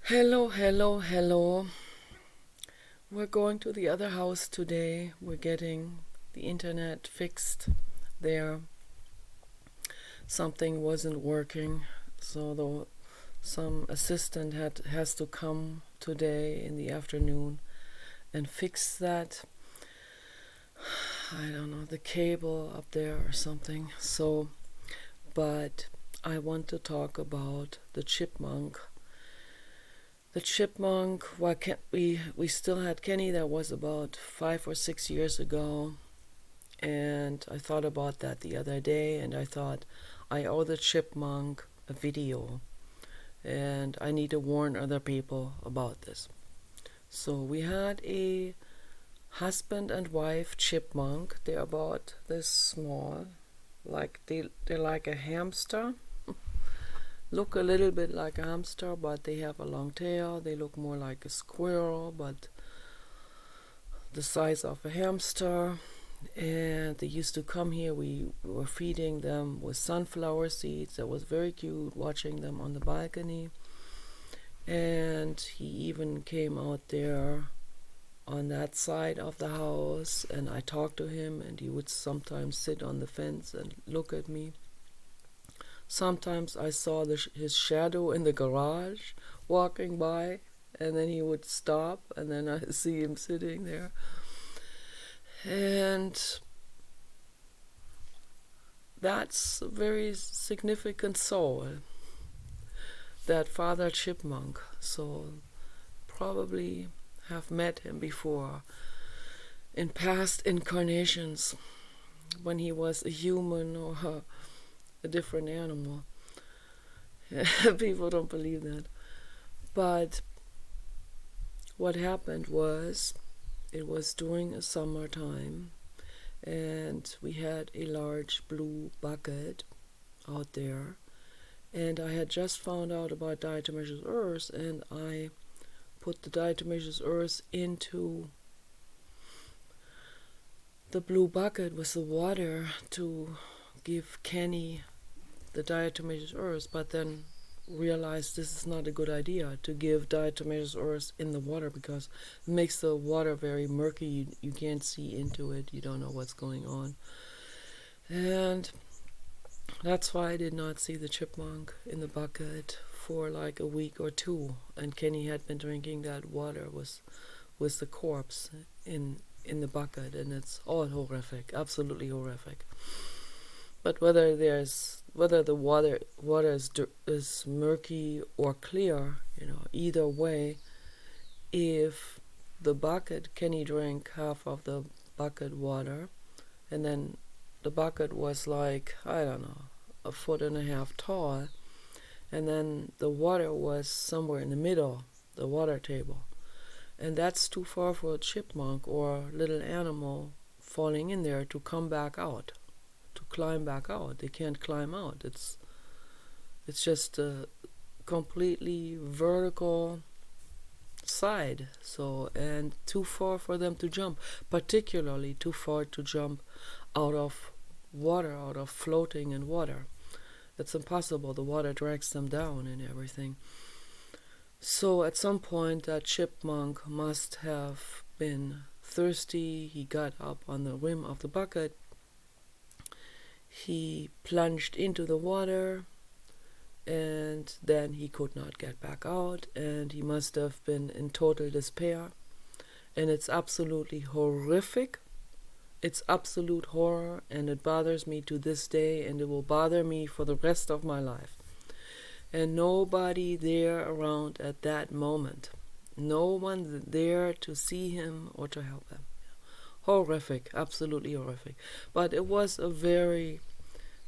Hello, hello, hello. We're going to the other house today. We're getting the internet fixed there. Something wasn't working, so some assistant has to come today in the afternoon and fix that. I don't know, the cable up there or something. But I want to talk about the chipmunk. The chipmunk, why can't we still had Kenny, that was about 5 or 6 years ago, and I thought about that the other day, and I thought I owe the chipmunk a video, and I need to warn other people about this. So we had a husband and wife chipmunk. They're about this small, like they're like a hamster. Look a little bit like a hamster, but they have a long tail. They look more like a squirrel, but the size of a hamster. And they used to come here. We were feeding them with sunflower seeds. That was very cute, watching them on the balcony. And he even came out there on that side of the house, and I talked to him, and he would sometimes sit on the fence and look at me. Sometimes I saw his shadow in the garage walking by, and then he would stop, and then I see him sitting there. And that's a very significant soul, that Father Chipmunk. So probably have met him before in past incarnations when he was a human or a different animal. People don't believe that. But what happened was, it was during a summertime, and we had a large blue bucket out there, and I had just found out about diatomaceous earth, and I put the diatomaceous earth into the blue bucket with the water to give Kenny the diatomaceous earth, but then realized this is not a good idea to give diatomaceous earth in the water, because it makes the water very murky. You can't see into it. You don't know what's going on. And that's why I did not see the chipmunk in the bucket for like a week or two. And Kenny had been drinking that water with the corpse in the bucket, and it's all horrific, absolutely horrific. But whether the water is murky or clear, either way, if the bucket, Kenny drank half of the bucket water, and then the bucket was like, I don't know, 1.5 feet tall, and then the water was somewhere in the middle, the water table. And that's too far for a chipmunk or little animal falling in there to come back out, to climb back out. They can't climb out. It's just a completely vertical side. So, and too far for them to jump, particularly too far to jump out of water, out of floating in water. It's impossible. The water drags them down and everything. So at some point that chipmunk must have been thirsty. He got up on the rim of the bucket. He plunged into the water, and then he could not get back out, and he must have been in total despair. And it's absolutely horrific. It's absolute horror, and it bothers me to this day, and it will bother me for the rest of my life. And nobody there around at that moment. No one there to see him or to help him. Horrific, absolutely horrific. But it was a very,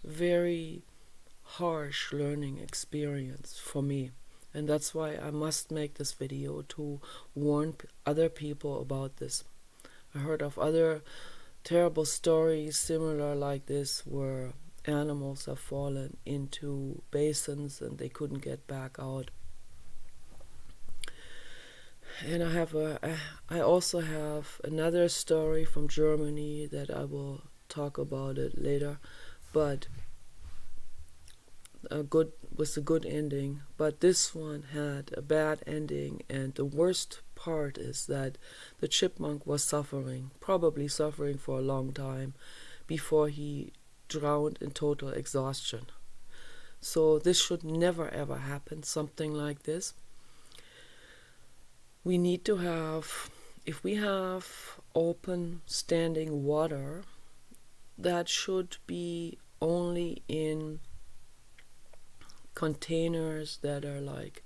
very harsh learning experience for me. And that's why I must make this video, to warn other people about this. I heard of other terrible stories similar like this, where animals have fallen into basins and they couldn't get back out. And I also have another story from Germany that I will talk about it later. But a good ending, but this one had a bad ending, and the worst part is that the chipmunk was probably suffering for a long time before he drowned in total exhaustion. So this should never ever happen, something like this. We need to have, if we have open standing water, that should be only in containers that are like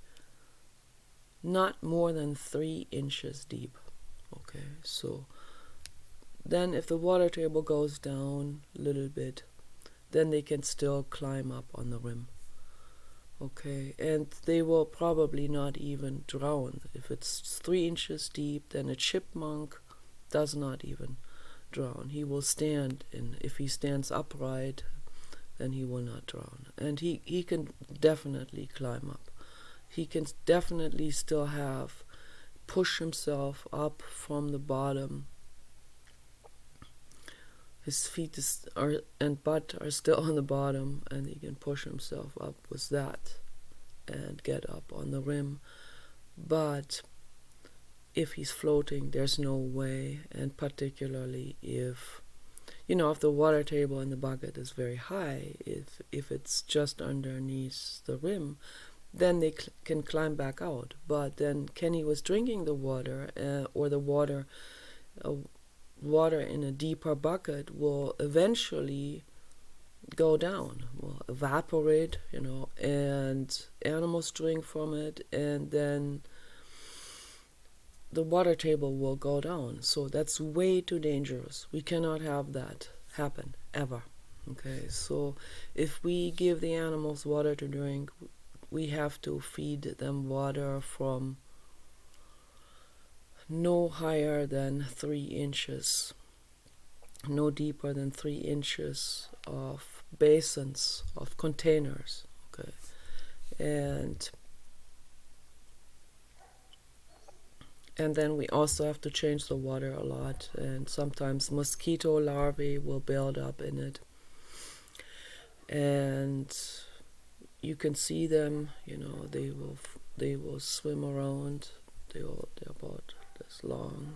not more than 3 inches deep. Okay, so then if the water table goes down a little bit, then they can still climb up on the rim. Okay, and they will probably not even drown. If it's 3 inches deep, then a chipmunk does not even drown. He will stand, and if he stands upright, then he will not drown. And he can definitely climb up. He can definitely still push himself up from the bottom. His feet and butt are still on the bottom, and he can push himself up with that and get up on the rim. But if he's floating, there's no way, and particularly if the water table in the bucket is very high, if it's just underneath the rim, then they can climb back out. But then Kenny was drinking the water, or the water in a deeper bucket will eventually go down, will evaporate, and animals drink from it, and then the water table will go down. So that's way too dangerous. We cannot have that happen, ever. Okay, so if we give the animals water to drink, we have to feed them water from no higher than 3 inches, no deeper than 3 inches of basins, of containers. Okay, and then we also have to change the water a lot, and sometimes mosquito larvae will build up in it, and you can see them. They will swim around. They're about this long,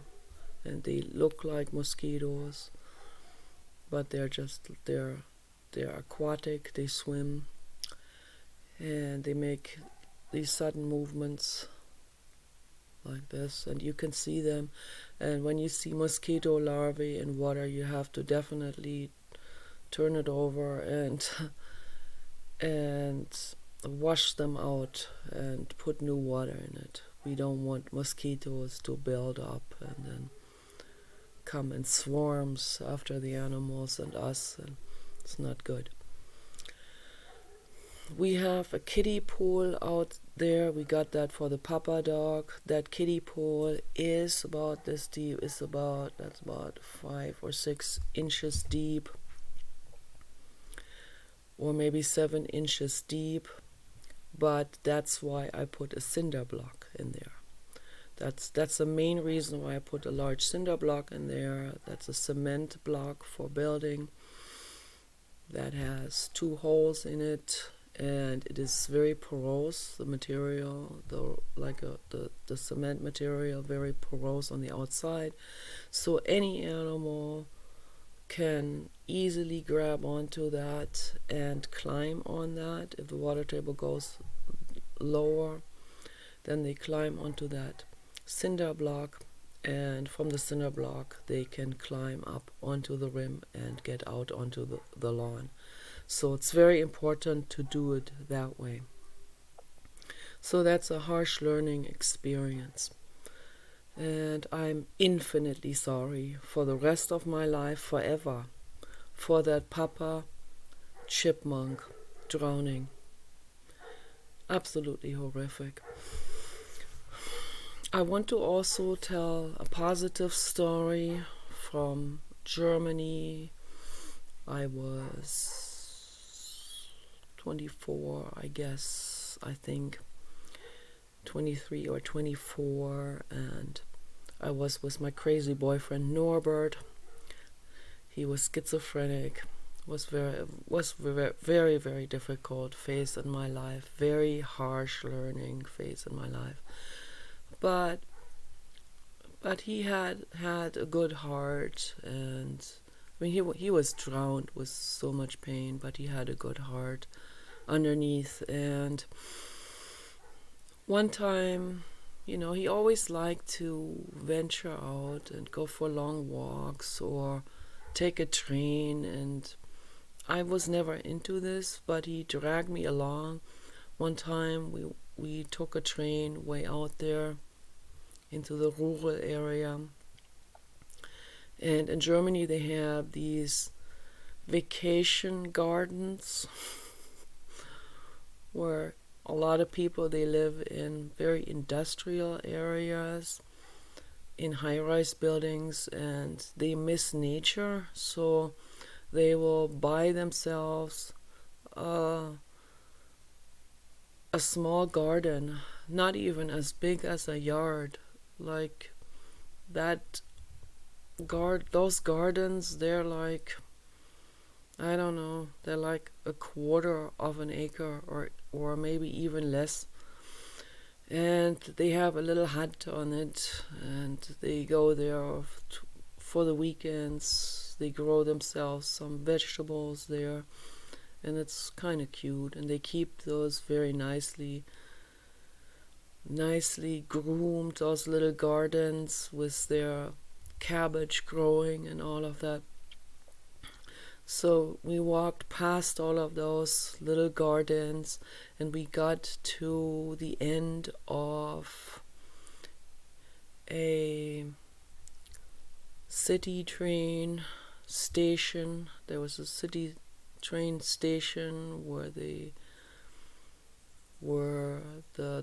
and they look like mosquitoes, but they're aquatic. They swim, and they make these sudden movements like this, and you can see them. And when you see mosquito larvae in water, you have to definitely turn it over and wash them out and put new water in it. We don't want mosquitoes to build up and then come in swarms after the animals and us, and it's not good. We have a kiddie pool out there. We got that for the papa dog. That kiddie pool is about this deep. That's about 5 or 6 inches deep, or maybe 7 inches deep. But that's why I put a cinder block in there. That's the main reason why I put a large cinder block in there. That's a cement block for building that has 2 holes in it, and it is very porous. The material, the cement material, very porous on the outside, so any animal can easily grab onto that and climb on that. If the water table goes lower, then they climb onto that cinder block, and from the cinder block they can climb up onto the rim and get out onto the lawn. So it's very important to do it that way. So that's a harsh learning experience, and I'm infinitely sorry for the rest of my life, forever, for that papa chipmunk drowning. Absolutely horrific. I want to also tell a positive story from Germany. I was 24, I think 23 or 24, and I was with my crazy boyfriend Norbert. He was schizophrenic. very, very difficult phase in my life, very harsh learning phase in my life. But he had a good heart, and I mean he was drowned with so much pain, but he had a good heart underneath. And one time, he always liked to venture out and go for long walks or take a train, and I was never into this, but he dragged me along. One time we took a train way out there into the rural area. And in Germany they have these vacation gardens where a lot of people, they live in very industrial areas, in high-rise buildings, and they miss nature, so they will buy themselves a small garden, not even as big as a yard. Like that those gardens, they're like, I don't know, they're like a quarter of an acre or maybe even less. And they have a little hut on it, and they go there for the weekends. They grow themselves some vegetables there, and it's kind of cute. And they keep those very nicely groomed, those little gardens with their cabbage growing and all of that. So we walked past all of those little gardens, and we got to the end of a city train station. There was a city train station where the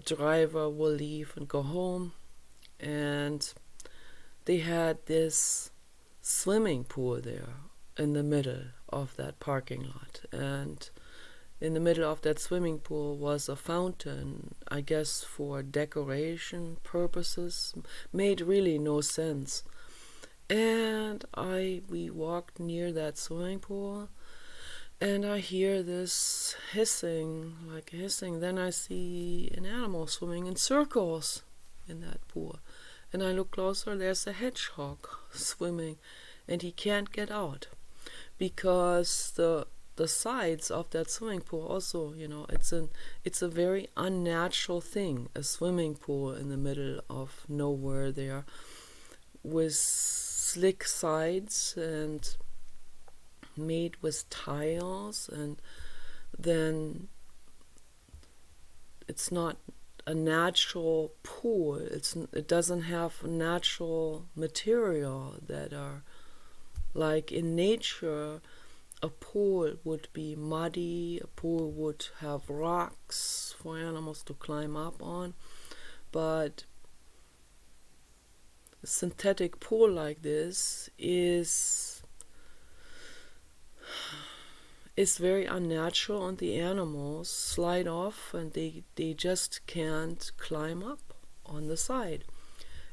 driver will leave and go home, and they had this swimming pool there in the middle of that parking lot. And in the middle of that swimming pool was a fountain, I guess for decoration purposes. Made really no sense. And we walked near that swimming pool, and I hear this hissing. Then I see an animal swimming in circles in that pool. And I look closer, there's a hedgehog swimming, and he can't get out. Because the sides of that swimming pool also, it's a very unnatural thing, a swimming pool in the middle of nowhere there, with slick sides and made with tiles, and then it's not a natural pool. It doesn't have natural material that are like in nature. A pool would be muddy, a pool would have rocks for animals to climb up on, but a synthetic pool like this is very unnatural, and the animals slide off, and they just can't climb up on the side.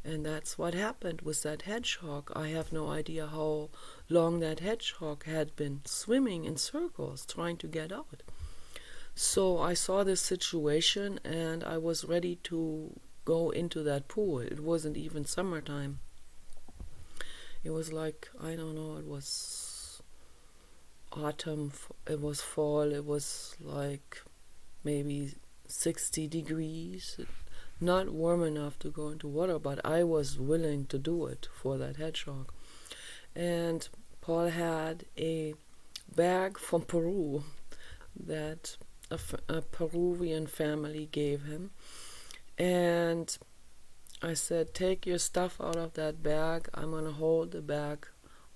And that's what happened with that hedgehog. I have no idea how long that hedgehog had been swimming in circles trying to get out. So I saw this situation, and I was ready to go into that pool. It wasn't even summertime. It was like, I don't know, it was autumn, it was fall, it was like maybe 60 degrees. Not warm enough to go into water, but I was willing to do it for that hedgehog. And Paul had a bag from Peru that a Peruvian family gave him. And I said, take your stuff out of that bag. I'm going to hold the bag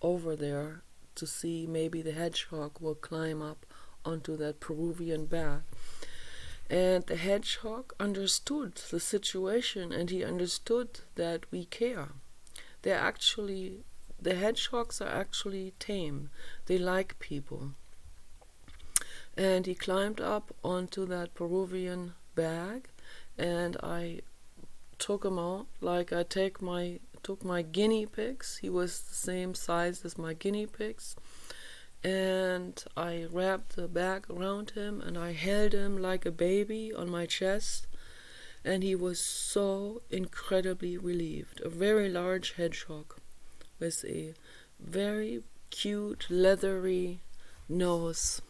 over there to see maybe the hedgehog will climb up onto that Peruvian bag. And the hedgehog understood the situation, and he understood that we care. The hedgehogs are actually tame. They like people. And he climbed up onto that Peruvian bag, and I took him out like I took my guinea pigs. He was the same size as my guinea pigs. and I wrapped the bag around him and I held him like a baby on my chest, and he was so incredibly relieved. A very large hedgehog with a very cute leathery nose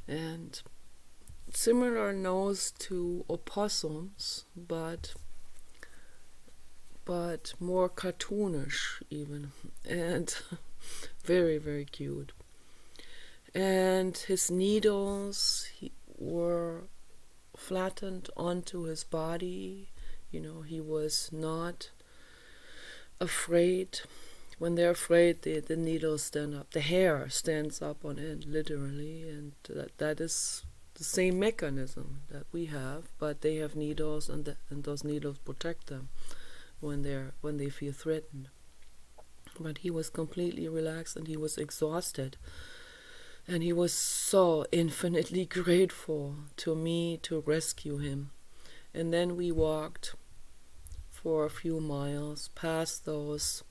and similar nose to opossums, but more cartoonish even, and very, very cute. And his needles were flattened onto his body. He was not afraid. When they're afraid, the needles stand up. The hair stands up on end, literally, and that is the same mechanism that we have, but they have needles, and those needles protect them when they feel threatened. But he was completely relaxed, and he was exhausted, and he was so infinitely grateful to me to rescue him. And then we walked for a few miles past those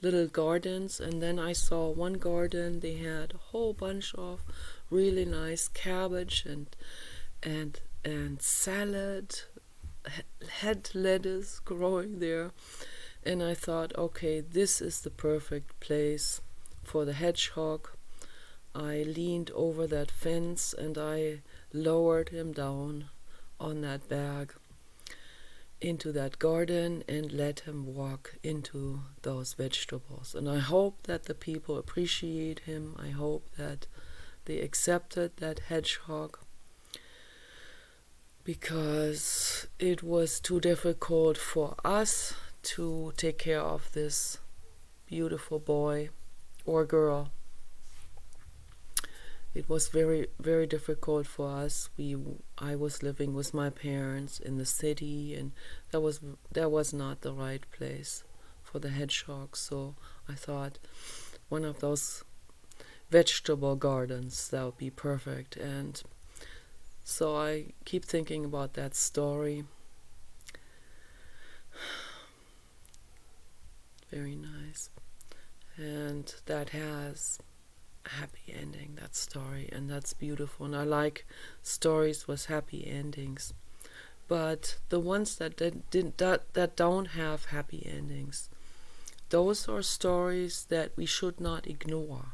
little gardens, and then I saw one garden. They had a whole bunch of really nice cabbage and salad, head lettuce growing there. And I thought, okay, this is the perfect place for the hedgehog. I leaned over that fence and I lowered him down on that bag into that garden and let him walk into those vegetables. And I hope that the people appreciate him. I hope that they accepted that hedgehog, because it was too difficult for us to take care of this beautiful boy or girl. It was very, very difficult for us. I was living with my parents in the city, and that was not the right place for the hedgehog. So I thought one of those vegetable gardens, that would be perfect. And so I keep thinking about that story. Very nice. And that has a happy ending, that story, and that's beautiful. And I like stories with happy endings. But the ones that don't have happy endings, those are stories that we should not ignore.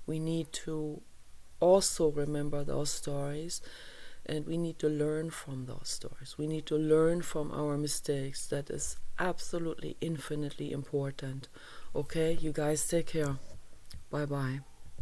We need to also remember those stories, and we need to learn from those stories. We need to learn from our mistakes. That is absolutely infinitely important. Okay, you guys take care. Bye bye.